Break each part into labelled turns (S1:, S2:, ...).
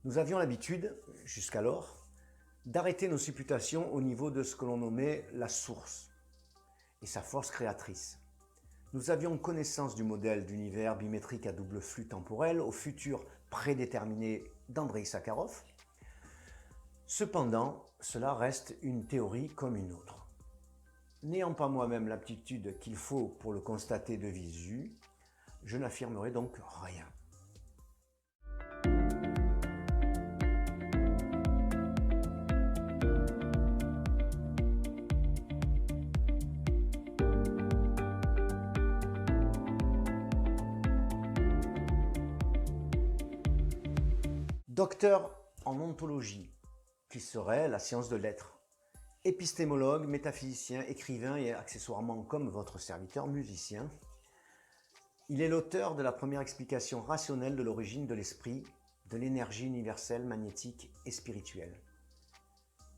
S1: Nous avions l'habitude, jusqu'alors, d'arrêter nos supputations au niveau de ce que l'on nommait la source et sa force créatrice. Nous avions connaissance du modèle d'univers bimétrique à double flux temporel au futur prédéterminé d'Andreï Sakharov. Cependant, cela reste une théorie comme une autre. N'ayant pas moi-même l'aptitude qu'il faut pour le constater de visu, je n'affirmerai donc rien. Docteur en ontologie, qui serait la science de l'être. Épistémologue, métaphysicien, écrivain et accessoirement comme votre serviteur musicien, il est l'auteur de la première explication rationnelle de l'origine de l'esprit, de l'énergie universelle, magnétique et spirituelle.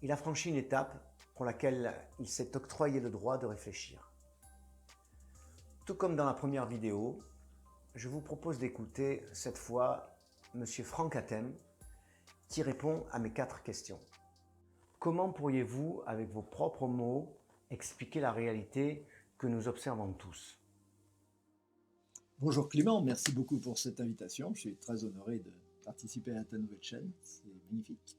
S1: Il a franchi une étape pour laquelle il s'est octroyé le droit de réfléchir. Tout comme dans la première vidéo, je vous propose d'écouter cette fois M. Franck Hatem, qui répond à mes 4 questions. Comment pourriez-vous, avec vos propres mots, expliquer la réalité que nous observons tous?
S2: Bonjour Clément, merci beaucoup pour cette invitation. Je suis très honoré de participer à ta nouvelle chaîne, c'est magnifique.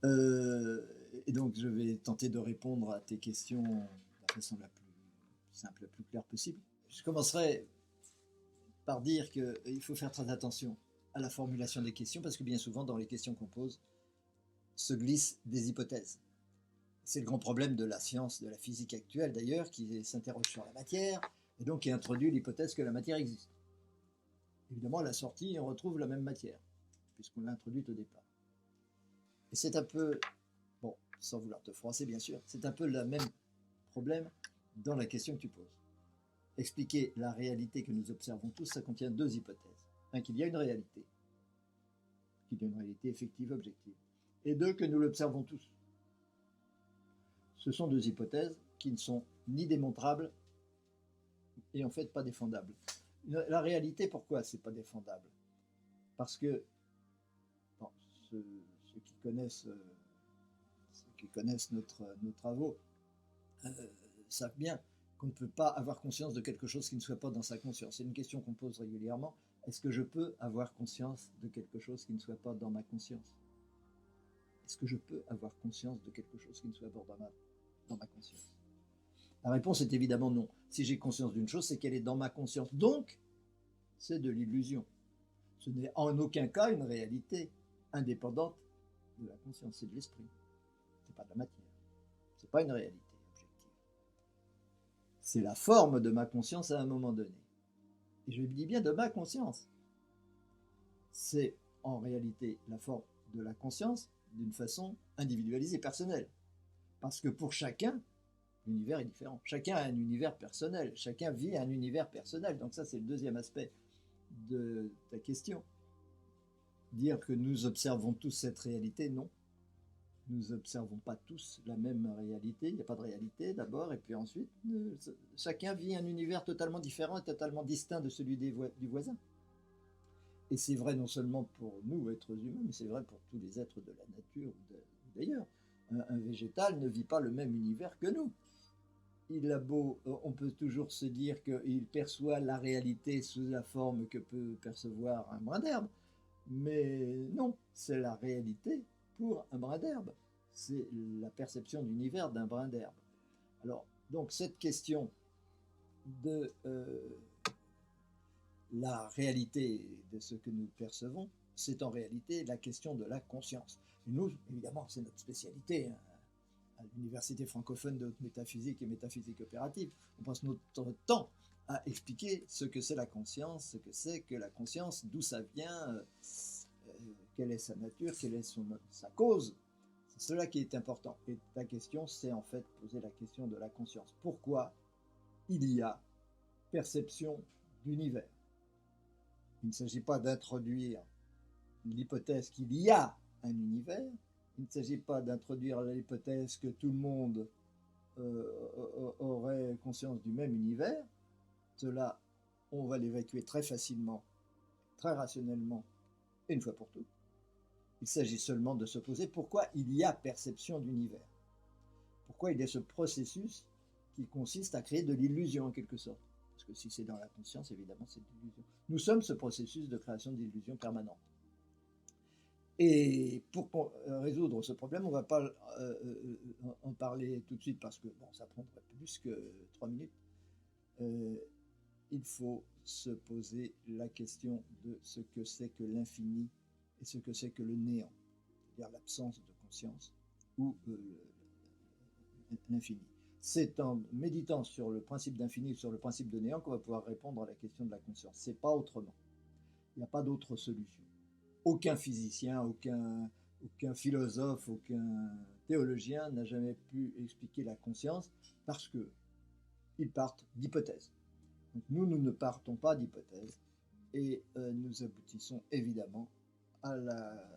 S2: Et donc je vais tenter de répondre à tes questions de la façon la plus simple, la plus claire possible. Je commencerai par dire qu'il faut faire très attention à la formulation des questions, parce que bien souvent, dans les questions qu'on pose, se glissent des hypothèses. C'est le grand problème de la science, de la physique actuelle d'ailleurs, qui s'interroge sur la matière, et donc qui introduit l'hypothèse que la matière existe. Évidemment, à la sortie, on retrouve la même matière, puisqu'on l'a introduite au départ. Et c'est un peu, bon, sans vouloir te froisser bien sûr, c'est un peu le même problème dans la question que tu poses. Expliquer la réalité que nous observons tous, ça contient 2 hypothèses. Un, qu'il y a une réalité effective, objective, et 2, que nous l'observons tous. Ce sont 2 hypothèses qui ne sont ni démontrables et en fait pas défendables. La réalité, pourquoi c'est pas défendable? Parce que bon, ceux qui connaissent nos travaux savent bien qu'on ne peut pas avoir conscience de quelque chose qui ne soit pas dans sa conscience. C'est une question qu'on pose régulièrement. Est-ce que je peux avoir conscience de quelque chose qui ne soit pas dans ma conscience? Est-ce que je peux avoir conscience de quelque chose qui ne soit pas dans ma conscience? La réponse est évidemment non. Si j'ai conscience d'une chose, c'est qu'elle est dans ma conscience. Donc, c'est de l'illusion. Ce n'est en aucun cas une réalité indépendante de la conscience. C'est de l'esprit. Ce n'est pas de la matière. Ce n'est pas une réalité objective. C'est la forme de ma conscience à un moment donné. Et je dis bien de ma conscience. C'est en réalité la forme de la conscience d'une façon individualisée, personnelle. Parce que pour chacun, l'univers est différent. Chacun a un univers personnel. Chacun vit un univers personnel. Donc ça, c'est le deuxième aspect de ta question. Dire que nous observons tous cette réalité, non. Nous n'observons pas tous la même réalité. Il n'y a pas de réalité d'abord, et puis ensuite, chacun vit un univers totalement différent et totalement distinct de celui du voisin. Et c'est vrai non seulement pour nous, êtres humains, mais c'est vrai pour tous les êtres de la nature ou d'ailleurs. Un végétal ne vit pas le même univers que nous. On peut toujours se dire qu'il perçoit la réalité sous la forme que peut percevoir un brin d'herbe, mais non, c'est la réalité pour un brin d'herbe. C'est la perception d'univers d'un brin d'herbe. Alors, donc cette question de la réalité de ce que nous percevons, c'est en réalité la question de la conscience. Et nous, évidemment, c'est notre spécialité, hein, à l'Université francophone de haute métaphysique et métaphysique opérative. On passe notre temps à expliquer ce que c'est la conscience, ce que c'est que la conscience, d'où ça vient, quelle est sa nature, quelle est sa cause. C'est cela qui est important. Et ta question, c'est en fait poser la question de la conscience. Pourquoi il y a perception d'univers? Il ne s'agit pas d'introduire l'hypothèse qu'il y a un univers. Il ne s'agit pas d'introduire l'hypothèse que tout le monde aurait conscience du même univers. Cela, on va l'évacuer très facilement, très rationnellement, et une fois pour toutes. Il s'agit seulement de se poser pourquoi il y a perception d'univers. Pourquoi il y a ce processus qui consiste à créer de l'illusion en quelque sorte. Parce que si c'est dans la conscience, évidemment, c'est de l'illusion. Nous sommes ce processus de création d'illusion permanente. Et pour résoudre ce problème, on ne va pas en parler tout de suite parce que bon, ça prendrait plus que 3 minutes. Il faut se poser la question de ce que c'est que l'infini et ce que c'est que le néant, c'est-à-dire l'absence de conscience ou l'infini. C'est en méditant sur le principe d'infini ou sur le principe de néant qu'on va pouvoir répondre à la question de la conscience. C'est pas autrement. Il n'y a pas d'autre solution. Aucun physicien, aucun philosophe, aucun théologien n'a jamais pu expliquer la conscience parce qu'ils partent d'hypothèses. Donc nous ne partons pas d'hypothèses et nous aboutissons évidemment à la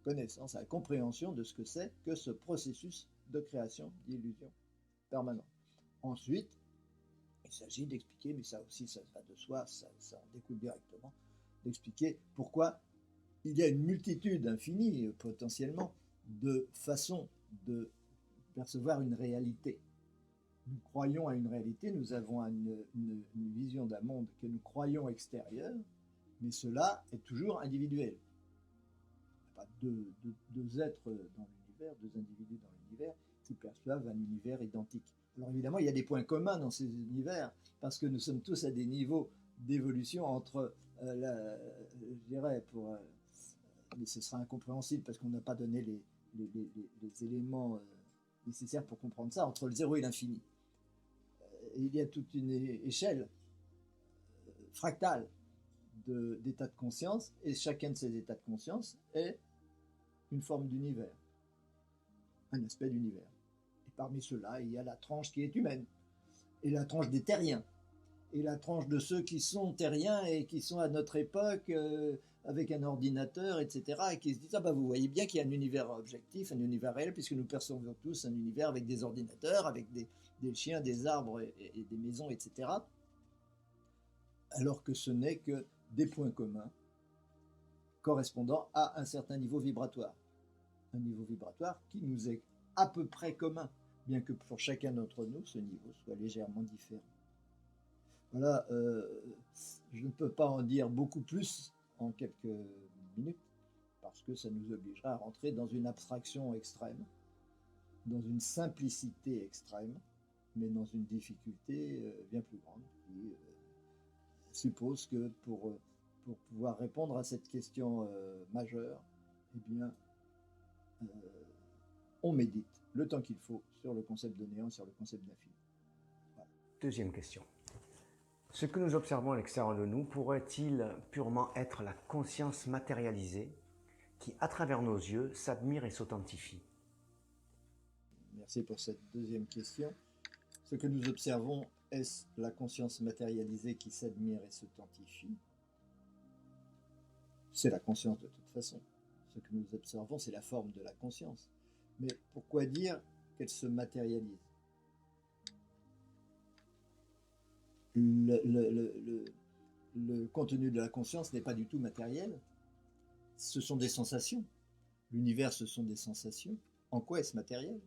S2: connaissance, à la compréhension de ce que c'est que ce processus de création d'illusions permanente. Ensuite, il s'agit d'expliquer, mais ça aussi ça va de soi, ça en découle directement, d'expliquer pourquoi il y a une multitude infinie, potentiellement, de façons de percevoir une réalité. Nous croyons à une réalité, nous avons une vision d'un monde que nous croyons extérieur, mais cela est toujours individuel. Il n'y a pas deux êtres dans l'univers, deux individus dans l'univers qui perçoivent un univers identique. Alors évidemment, il y a des points communs dans ces univers, parce que nous sommes tous à des niveaux d'évolution entre, je dirais, mais ce sera incompréhensible parce qu'on n'a pas donné les éléments nécessaires pour comprendre ça, entre le zéro et l'infini. Il y a toute une échelle fractale d'états de conscience, et chacun de ces états de conscience est une forme d'univers, un aspect d'univers. Et parmi ceux-là, il y a la tranche qui est humaine, et la tranche des terriens, et la tranche de ceux qui sont terriens et qui sont à notre époque avec un ordinateur, etc., et qui se disent « Ah ben vous voyez bien qu'il y a un univers objectif, un univers réel, puisque nous percevons tous un univers avec des ordinateurs, avec des chiens, des arbres et des maisons, etc. » Alors que ce n'est que des points communs correspondant à un certain niveau vibratoire. Un niveau vibratoire qui nous est à peu près commun, bien que pour chacun d'entre nous, ce niveau soit légèrement différent. Voilà, je ne peux pas en dire beaucoup plus en quelques minutes, parce que ça nous obligera à rentrer dans une abstraction extrême, dans une simplicité extrême, mais dans une difficulté bien plus grande, qui suppose que pour pouvoir répondre à cette question majeure, eh bien, on médite le temps qu'il faut sur le concept de néant, sur le concept d'infini. Voilà.
S1: Deuxième question. Ce que nous observons à l'extérieur de nous pourrait-il purement être la conscience matérialisée qui, à travers nos yeux, s'admire et s'authentifie?
S2: Merci pour cette deuxième question. Ce que nous observons, est-ce la conscience matérialisée qui s'admire et s'authentifie? C'est la conscience de toute façon. Ce que nous observons, c'est la forme de la conscience. Mais pourquoi dire qu'elle se matérialise? Le contenu de la conscience n'est pas du tout matériel. Ce sont des sensations. L'univers, ce sont des sensations. En quoi est-ce matériel?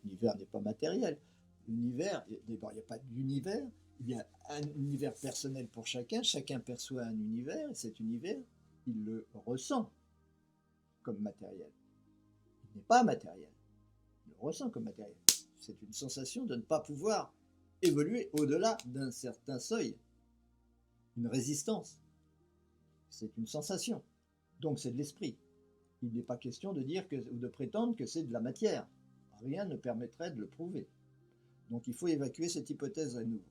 S2: L'univers n'est pas matériel. L'univers, d'abord, il n'y a pas d'univers. Il y a un univers personnel pour chacun. Chacun perçoit un univers, et cet univers, il le ressent comme matériel. Il n'est pas matériel. Il le ressent comme matériel. C'est une sensation de ne pas pouvoir évoluer au-delà d'un certain seuil. Une résistance. C'est une sensation. Donc c'est de l'esprit. Il n'est pas question de dire ou de prétendre que c'est de la matière. Rien ne permettrait de le prouver. Donc il faut évacuer cette hypothèse à nouveau.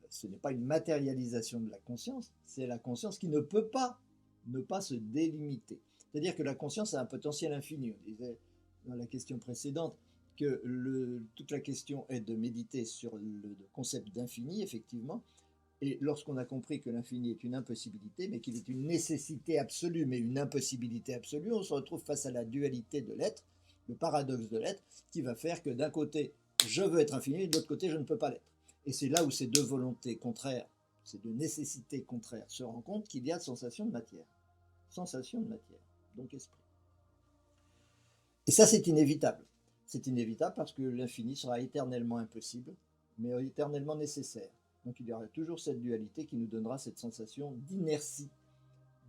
S2: Ce n'est pas une matérialisation de la conscience, c'est la conscience qui ne peut pas ne pas se délimiter. C'est-à-dire que la conscience a un potentiel infini. On disait dans la question précédente que toute la question est de méditer sur le concept d'infini, effectivement, et lorsqu'on a compris que l'infini est une impossibilité, mais qu'il est une nécessité absolue, mais une impossibilité absolue, on se retrouve face à la dualité de l'être, le paradoxe de l'être, qui va faire que d'un côté, je veux être infini, et de l'autre côté, je ne peux pas l'être. Et c'est là où ces deux volontés contraires ces deux nécessités contraires se rencontrent qu'il y a sensation de matière. Sensation de matière, donc esprit. Et ça, c'est inévitable. C'est inévitable parce que l'infini sera éternellement impossible, mais éternellement nécessaire. Donc il y aura toujours cette dualité qui nous donnera cette sensation d'inertie,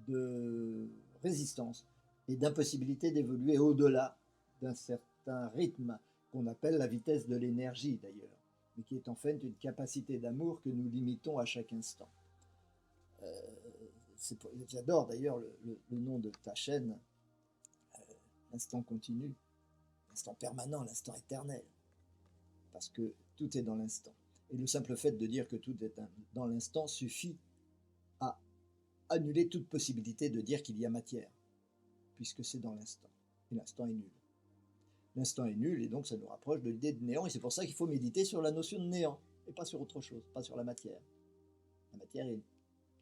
S2: de résistance et d'impossibilité d'évoluer au-delà d'un certain rythme qu'on appelle la vitesse de l'énergie d'ailleurs, mais qui est en fait une capacité d'amour que nous limitons à chaque instant. J'adore d'ailleurs le nom de ta chaîne, l'instant continu, l'instant permanent, l'instant éternel, parce que tout est dans l'instant. Et le simple fait de dire que tout est dans l'instant suffit à annuler toute possibilité de dire qu'il y a matière, puisque c'est dans l'instant. Et l'instant est nul. L'instant est nul, et donc ça nous rapproche de l'idée de néant, et c'est pour ça qu'il faut méditer sur la notion de néant, et pas sur autre chose, pas sur la matière. La matière,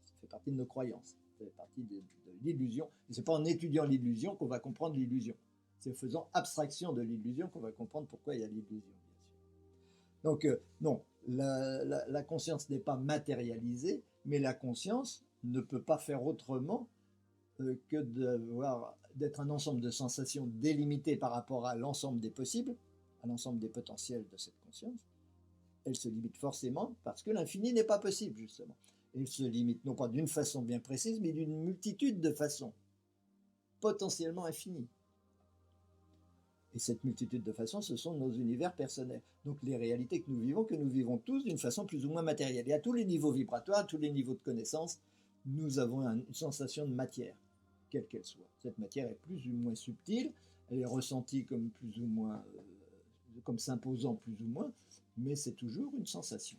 S2: ça fait partie de nos croyances, ça fait partie de l'illusion, et c'est pas en étudiant l'illusion qu'on va comprendre l'illusion. C'est en faisant abstraction de l'illusion qu'on va comprendre pourquoi il y a l'illusion, bien sûr. Donc, non, la conscience n'est pas matérialisée, mais la conscience ne peut pas faire autrement que d'être un ensemble de sensations délimitées par rapport à l'ensemble des possibles, à l'ensemble des potentiels de cette conscience. Elle se limite forcément parce que l'infini n'est pas possible, justement. Elle se limite non pas d'une façon bien précise, mais d'une multitude de façons potentiellement infinies. Et cette multitude de façons, ce sont nos univers personnels. Donc les réalités que nous vivons tous d'une façon plus ou moins matérielle. Et à tous les niveaux vibratoires, à tous les niveaux de connaissance, nous avons une sensation de matière, quelle qu'elle soit. Cette matière est plus ou moins subtile, elle est ressentie comme plus ou moins, comme s'imposant plus ou moins, mais c'est toujours une sensation.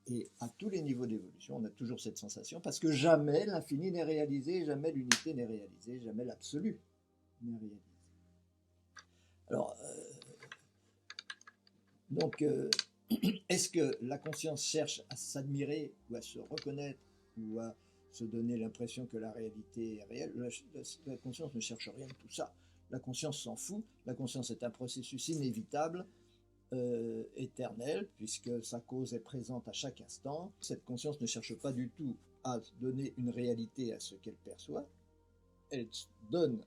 S2: Et à tous les niveaux d'évolution, on a toujours cette sensation, parce que jamais l'infini n'est réalisé, jamais l'unité n'est réalisée, jamais l'absolu n'est réalisé. Alors, donc, est-ce que la conscience cherche à s'admirer ou à se reconnaître ou à se donner l'impression que la réalité est réelle? La conscience ne cherche rien de tout ça. La conscience s'en fout. La conscience est un processus inévitable, éternel, puisque sa cause est présente à chaque instant. Cette conscience ne cherche pas du tout à donner une réalité à ce qu'elle perçoit. Elle donne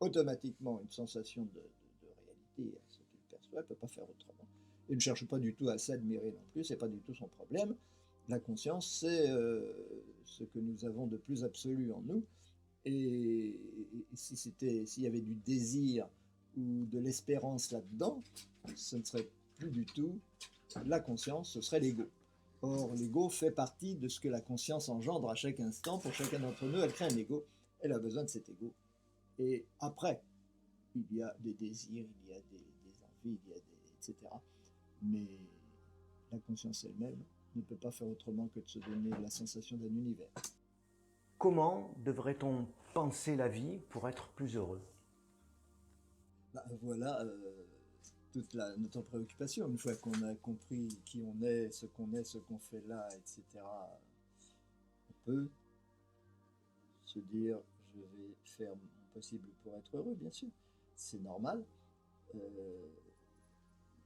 S2: automatiquement une sensation de réalité à ce qu'elle perçoit. Elle ne peut pas faire autrement. Elle ne cherche pas du tout à s'admirer non plus, c'est pas du tout son problème. La conscience, c'est ce que nous avons de plus absolu en nous. Et s'il y avait du désir ou de l'espérance là-dedans, ce ne serait plus du tout la conscience, ce serait l'ego. Or, l'ego fait partie de ce que la conscience engendre à chaque instant. Pour chacun d'entre nous, elle crée un ego. Elle a besoin de cet ego. Et après, il y a des désirs, il y a des envies, il y a etc. Mais la conscience elle-même ne peut pas faire autrement que de se donner la sensation d'un univers.
S1: Comment devrait-on penser la vie pour être plus heureux?
S2: Voilà toute notre préoccupation. Une fois qu'on a compris qui on est, ce qu'on fait là, etc., on peut se dire je vais faire mon possible pour être heureux, bien sûr. C'est normal.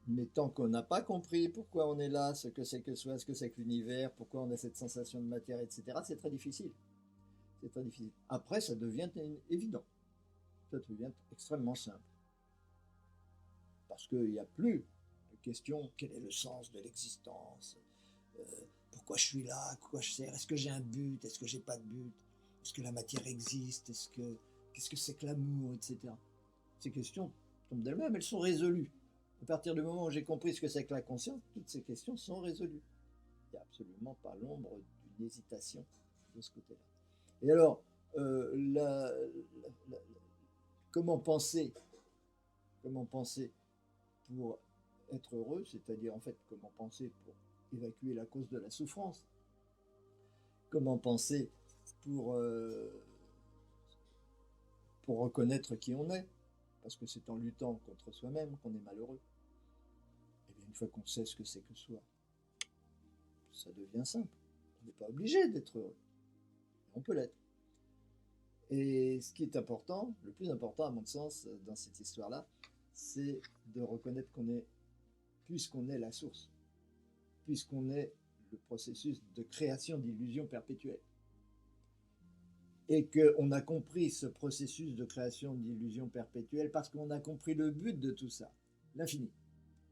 S2: Mais tant qu'on n'a pas compris pourquoi on est là, ce que c'est que soi, ce que c'est que l'univers, pourquoi on a cette sensation de matière, etc., c'est très difficile. C'est très difficile. Après, ça devient évident. Ça devient extrêmement simple. Parce qu'il n'y a plus de question quel est le sens de l'existence, pourquoi je suis là, pourquoi je sers, est-ce que j'ai un but, est-ce que j'ai pas de but, est-ce que la matière existe, qu'est-ce que c'est que l'amour, etc. Ces questions tombent d'elles-mêmes, elles sont résolues. À partir du moment où j'ai compris ce que c'est que la conscience, toutes ces questions sont résolues. Il n'y a absolument pas l'ombre d'une hésitation de ce côté-là. Et alors, comment penser pour être heureux, c'est-à-dire en fait comment penser pour évacuer la cause de la souffrance, comment penser pour reconnaître qui on est, parce que c'est en luttant contre soi-même qu'on est malheureux. Et bien une fois qu'on sait ce que c'est que soi, ça devient simple. On n'est pas obligé d'être heureux, on peut l'être. Et ce qui est important, le plus important à mon sens dans cette histoire-là, c'est de reconnaître qu'on est, puisqu'on est la source, puisqu'on est le processus de création d'illusions perpétuelles. Et qu'on a compris ce processus de création d'illusions perpétuelles parce qu'on a compris le but de tout ça, l'infini,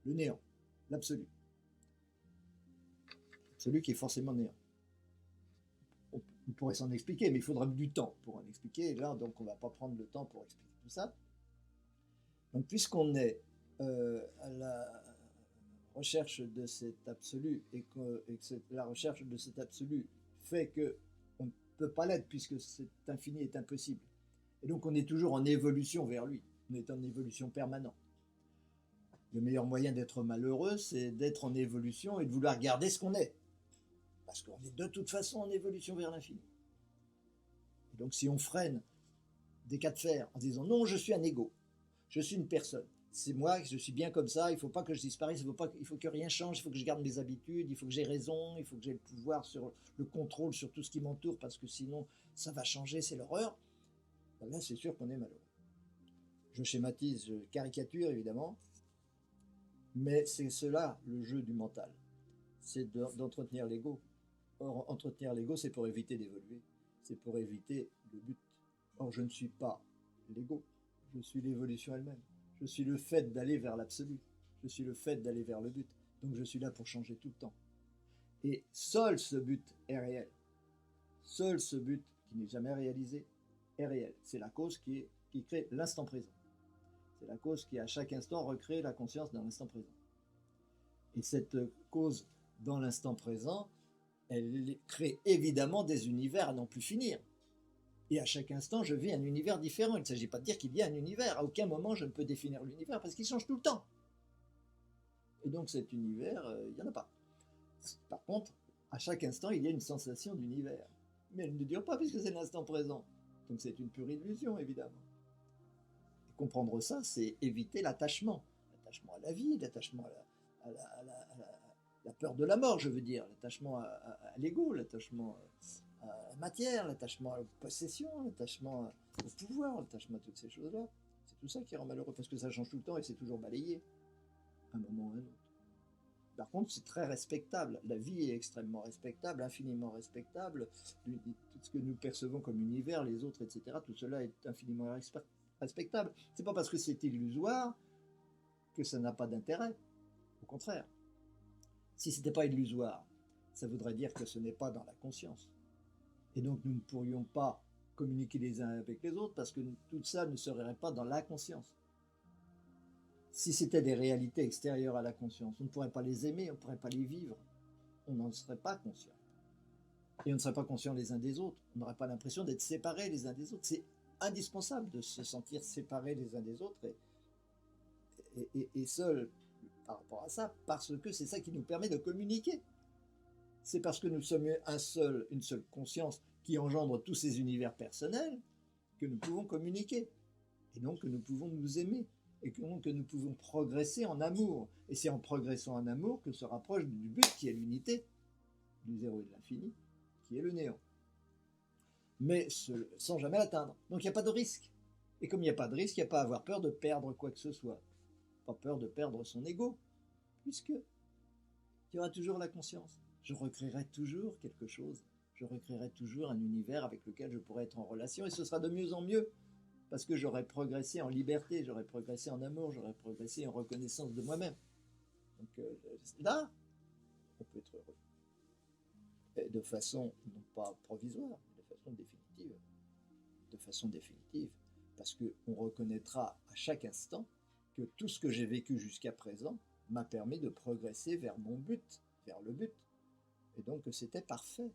S2: le néant, l'absolu. Celui qui est forcément néant. On pourrait s'en expliquer, mais il faudra du temps pour en expliquer. Et là, donc, on ne va pas prendre le temps pour expliquer tout ça. Donc, puisqu'on est à la recherche de cet absolu et que la recherche de cet absolu fait qu'on ne peut pas l'être puisque cet infini est impossible. Et donc, on est toujours en évolution vers lui. On est en évolution permanente. Le meilleur moyen d'être malheureux, c'est d'être en évolution et de vouloir garder ce qu'on est. Parce qu'on est de toute façon en évolution vers l'infini. Donc si on freine des cas de fer en disant non, je suis un ego, je suis une personne, c'est moi, je suis bien comme ça, il ne faut pas que je disparaisse, il faut que rien change, il faut que je garde mes habitudes, il faut que j'ai raison, il faut que j'ai le pouvoir sur le contrôle sur tout ce qui m'entoure parce que sinon ça va changer, c'est l'horreur. Ben là c'est sûr qu'on est malheureux. Je schématise, je caricature évidemment, mais c'est cela le jeu du mental, c'est d'entretenir l'ego. Or, entretenir l'ego, c'est pour éviter d'évoluer. C'est pour éviter le but. Or, je ne suis pas l'ego. Je suis l'évolution elle-même. Je suis le fait d'aller vers l'absolu. Je suis le fait d'aller vers le but. Donc, je suis là pour changer tout le temps. Et seul ce but est réel. Seul ce but qui n'est jamais réalisé est réel. C'est la cause qui crée l'instant présent. C'est la cause qui, à chaque instant, recrée la conscience dans l'instant présent. Et cette cause dans l'instant présent, elle crée évidemment des univers à n'en plus finir. Et à chaque instant, je vis un univers différent. Il ne s'agit pas de dire qu'il y a un univers. À aucun moment, je ne peux définir l'univers parce qu'il change tout le temps. Et donc cet univers, il n'y en a pas. Par contre, à chaque instant, il y a une sensation d'univers. Mais elle ne dure pas puisque c'est l'instant présent. Donc c'est une pure illusion, évidemment. Et comprendre ça, c'est éviter l'attachement. L'attachement à la vie, l'attachement à la peur de la mort, je veux dire, l'attachement à l'ego, l'attachement à la matière, l'attachement à la possession, l'attachement au pouvoir, l'attachement à toutes ces choses-là. C'est tout ça qui rend malheureux, parce que ça change tout le temps et c'est toujours balayé, à un moment ou à un autre. Par contre, c'est très respectable. La vie est extrêmement respectable, infiniment respectable. Tout ce que nous percevons comme univers, les autres, etc., tout cela est infiniment respectable. C'est pas parce que c'est illusoire que ça n'a pas d'intérêt. Au contraire. Si ce n'était pas illusoire, ça voudrait dire que ce n'est pas dans la conscience. Et donc nous ne pourrions pas communiquer les uns avec les autres parce que tout ça ne serait pas dans la conscience. Si c'était des réalités extérieures à la conscience, on ne pourrait pas les aimer, on ne pourrait pas les vivre. On n'en serait pas conscient. Et on ne serait pas conscient les uns des autres. On n'aurait pas l'impression d'être séparés les uns des autres. C'est indispensable de se sentir séparés les uns des autres et seul par rapport à ça, parce que c'est ça qui nous permet de communiquer. C'est parce que nous sommes une seule conscience qui engendre tous ces univers personnels que nous pouvons communiquer. Et donc que nous pouvons nous aimer. Et donc que nous pouvons progresser en amour. Et c'est en progressant en amour que se rapproche du but qui est l'unité, du zéro et de l'infini, qui est le néant. Mais sans jamais l'atteindre. Donc il n'y a pas de risque. Et comme il n'y a pas de risque, il n'y a pas à avoir peur de perdre quoi que ce soit. Pas peur de perdre son ego, puisque il y aura toujours la conscience. Je recréerai toujours quelque chose, je recréerai toujours un univers avec lequel je pourrai être en relation, et ce sera de mieux en mieux, parce que j'aurai progressé en liberté, j'aurai progressé en amour, j'aurai progressé en reconnaissance de moi-même. Donc là, on peut être heureux. Et de façon, non pas provisoire, mais de façon définitive. De façon définitive, parce qu'on reconnaîtra à chaque instant que tout ce que j'ai vécu jusqu'à présent m'a permis de progresser vers mon but, vers le but. Et donc c'était parfait.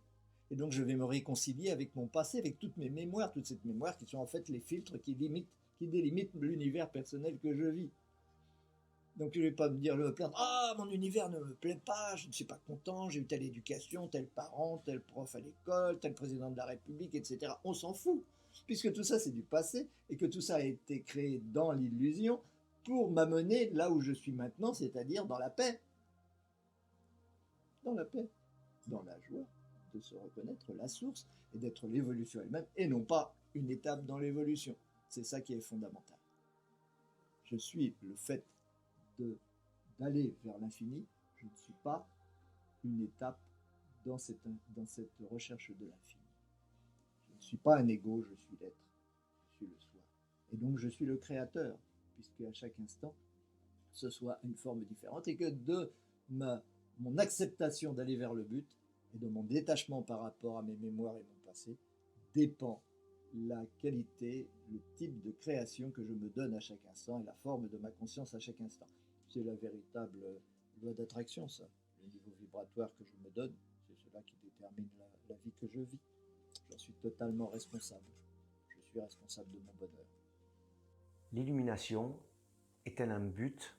S2: Et donc je vais me réconcilier avec mon passé, avec toutes mes mémoires, toute cette mémoire qui sont en fait les filtres qui délimitent l'univers personnel que je vis. Donc je ne vais pas me plaindre, ah mon univers ne me plaît pas, je ne suis pas content, j'ai eu telle éducation, tel parent, tel prof à l'école, tel président de la République, etc. On s'en fout, puisque tout ça c'est du passé et que tout ça a été créé dans l'illusion pour m'amener là où je suis maintenant, c'est-à-dire dans la paix. Dans la paix, dans la joie de se reconnaître la source et d'être l'évolution elle-même et non pas une étape dans l'évolution. C'est ça qui est fondamental. Je suis le fait d'aller vers l'infini, je ne suis pas une étape dans cette recherche de l'infini. Je ne suis pas un ego, je suis l'être, je suis le soi. Et donc je suis le créateur, puisque à chaque instant, ce soit une forme différente, et que de mon acceptation d'aller vers le but, et de mon détachement par rapport à mes mémoires et mon passé, dépend la qualité, le type de création que je me donne à chaque instant, et la forme de ma conscience à chaque instant. C'est la véritable loi d'attraction, ça. Le niveau vibratoire que je me donne, c'est cela qui détermine la vie que je vis. J'en suis totalement responsable. Je suis responsable de mon bonheur.
S1: L'illumination est-elle un but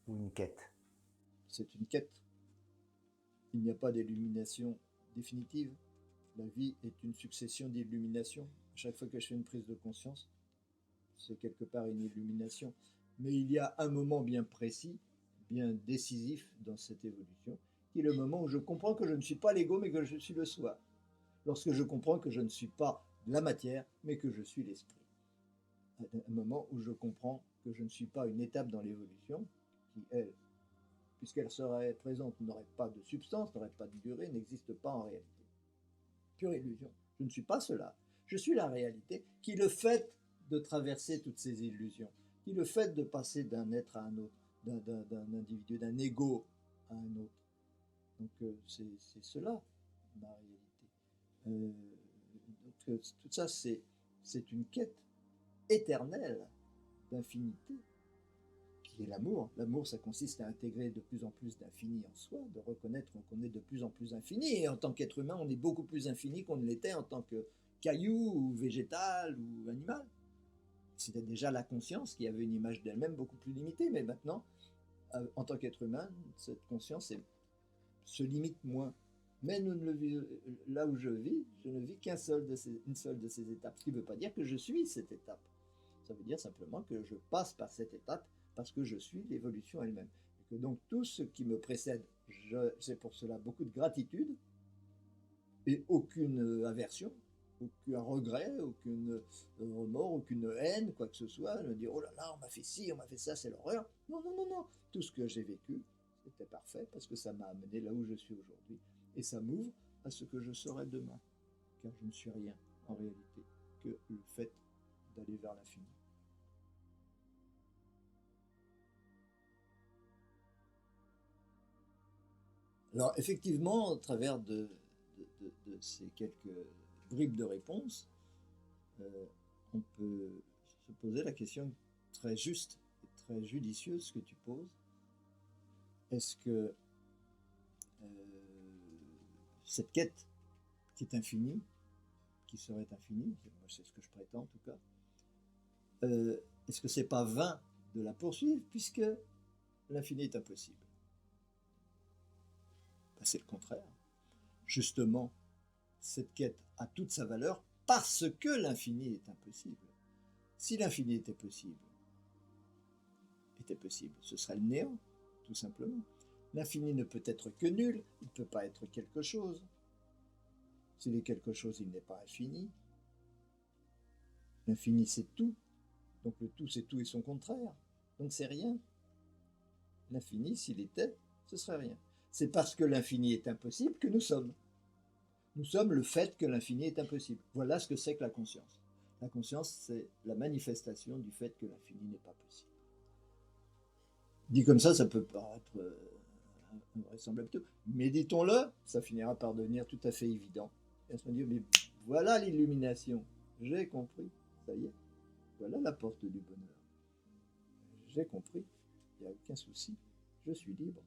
S1: ou une quête?
S2: C'est une quête. Il n'y a pas d'illumination définitive. La vie est une succession d'illuminations. À chaque fois que je fais une prise de conscience, c'est quelque part une illumination. Mais il y a un moment bien précis, bien décisif dans cette évolution, qui est le moment où je comprends que je ne suis pas l'ego, mais que je suis le soi. Lorsque je comprends que je ne suis pas la matière, mais que je suis l'esprit. Un moment où je comprends que je ne suis pas une étape dans l'évolution, qui, elle, puisqu'elle serait présente, n'aurait pas de substance, n'aurait pas de durée, n'existe pas en réalité. Pure illusion. Je ne suis pas cela. Je suis la réalité qui, le fait de traverser toutes ces illusions, qui, le fait de passer d'un être à un autre, d'un individu, d'un ego à un autre. Donc c'est cela, ma réalité. Donc, tout ça, c'est une quête éternelle d'infinité, qui est l'amour. L'amour, ça consiste à intégrer de plus en plus d'infini en soi, de reconnaître qu'on est de plus en plus infini. Et en tant qu'être humain, on est beaucoup plus infini qu'on ne l'était en tant que caillou, ou végétal, ou animal. C'était déjà la conscience qui avait une image d'elle-même beaucoup plus limitée, mais maintenant, en tant qu'être humain, cette conscience se limite moins. Mais là où je ne vis qu'une seule de ces étapes. Ce qui ne veut pas dire que je suis cette étape. Ça veut dire simplement que je passe par cette étape parce que je suis l'évolution elle-même. Et que donc tout ce qui me précède, j'ai pour cela beaucoup de gratitude et aucune aversion, aucun regret, aucun remords, aucune haine, quoi que ce soit. Me dire, oh là là, on m'a fait ci, on m'a fait ça, c'est l'horreur. Non, non, non, non. Tout ce que j'ai vécu, c'était parfait parce que ça m'a amené là où je suis aujourd'hui. Et ça m'ouvre à ce que je serai demain. Car je ne suis rien, en réalité, que le fait d'aller vers l'infini. Alors, effectivement, au travers de ces quelques bribes de réponse, on peut se poser la question très juste et très judicieuse que tu poses. Est-ce que cette quête qui est infinie, qui serait infinie, moi c'est ce que je prétends en tout cas, est-ce que c'est pas vain de la poursuivre puisque l'infini est impossible? Ben, c'est le contraire. Justement, cette quête a toute sa valeur parce que l'infini est impossible. Si l'infini était possible, ce serait le néant, tout simplement. L'infini ne peut être que nul, il ne peut pas être quelque chose. S'il est quelque chose, il n'est pas infini. L'infini, c'est tout. Donc le tout, c'est tout et son contraire. Donc c'est rien. L'infini, s'il était, ce serait rien. C'est parce que l'infini est impossible que nous sommes. Nous sommes le fait que l'infini est impossible. Voilà ce que c'est que la conscience. La conscience, c'est la manifestation du fait que l'infini n'est pas possible. Dit comme ça peut paraître invraisemblable. Méditons-le, ça finira par devenir tout à fait évident. Et on se dit, mais voilà l'illumination. J'ai compris. Ça y est. Voilà la porte du bonheur. J'ai compris. Il n'y a aucun souci. Je suis libre.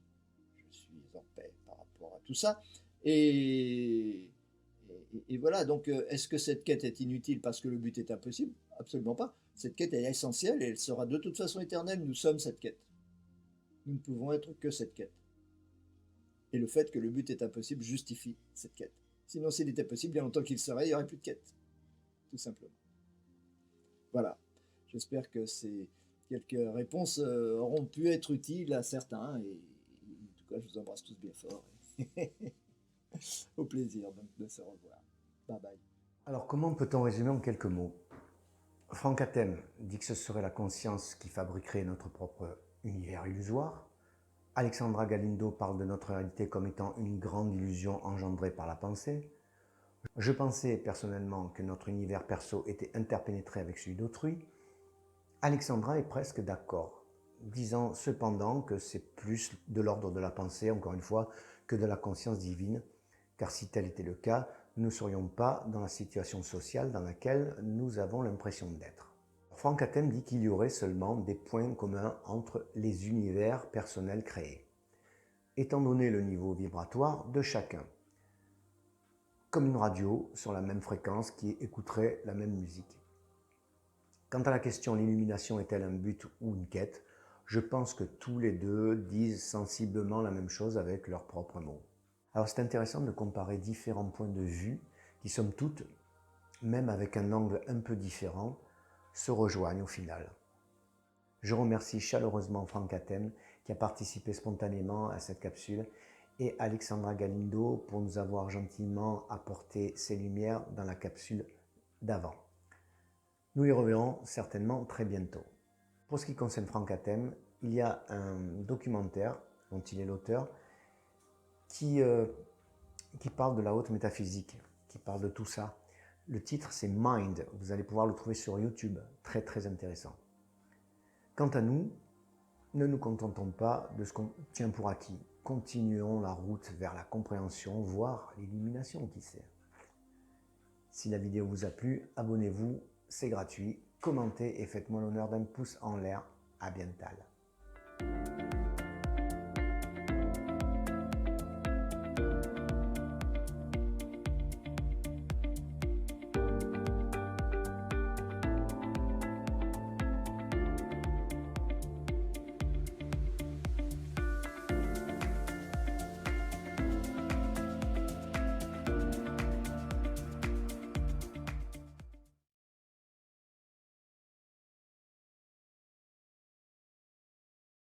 S2: Je suis en paix par rapport à tout ça. Et voilà, donc est-ce que cette quête est inutile parce que le but est impossible? Absolument pas. Cette quête est essentielle et elle sera de toute façon éternelle. Nous sommes cette quête. Nous ne pouvons être que cette quête. Et le fait que le but est impossible justifie cette quête. Sinon, s'il était possible, bien longtemps qu'il serait, il n'y aurait plus de quête. Tout simplement. Voilà. J'espère que ces quelques réponses auront pu être utiles à certains. Et en tout cas, je vous embrasse tous bien fort. Au plaisir donc de se revoir. Bye bye.
S1: Alors, comment peut-on résumer en quelques mots? Franck Hatem dit que ce serait la conscience qui fabriquerait notre propre univers illusoire. Alexandra Galindo parle de notre réalité comme étant une grande illusion engendrée par la pensée. Je pensais personnellement que notre univers perso était interpénétré avec celui d'autrui. Alexandra est presque d'accord, disant cependant que c'est plus de l'ordre de la pensée, encore une fois, que de la conscience divine, car si tel était le cas, nous ne serions pas dans la situation sociale dans laquelle nous avons l'impression d'être. Frank Hatem dit qu'il y aurait seulement des points communs entre les univers personnels créés, étant donné le niveau vibratoire de chacun, comme une radio sur la même fréquence qui écouterait la même musique. Quant à la question l'illumination est-elle un but ou une quête, je pense que tous les deux disent sensiblement la même chose avec leurs propres mots. Alors c'est intéressant de comparer différents points de vue qui, somme toute, même avec un angle un peu différent, se rejoignent au final. Je remercie chaleureusement Frank Hatem qui a participé spontanément à cette capsule et Alexandra Galindo pour nous avoir gentiment apporté ses lumières dans la capsule d'avant. Nous y reverrons certainement très bientôt. Pour ce qui concerne Frank Hatem, il y a un documentaire dont il est l'auteur qui parle de la haute métaphysique, qui parle de tout ça. Le titre c'est Mind, vous allez pouvoir le trouver sur YouTube, très très intéressant. Quant à nous, ne nous contentons pas de ce qu'on tient pour acquis. Continuons la route vers la compréhension, voire l'illumination, qui sait. Si la vidéo vous a plu, abonnez-vous, c'est gratuit. Commentez et faites-moi l'honneur d'un pouce en l'air. À bientôt.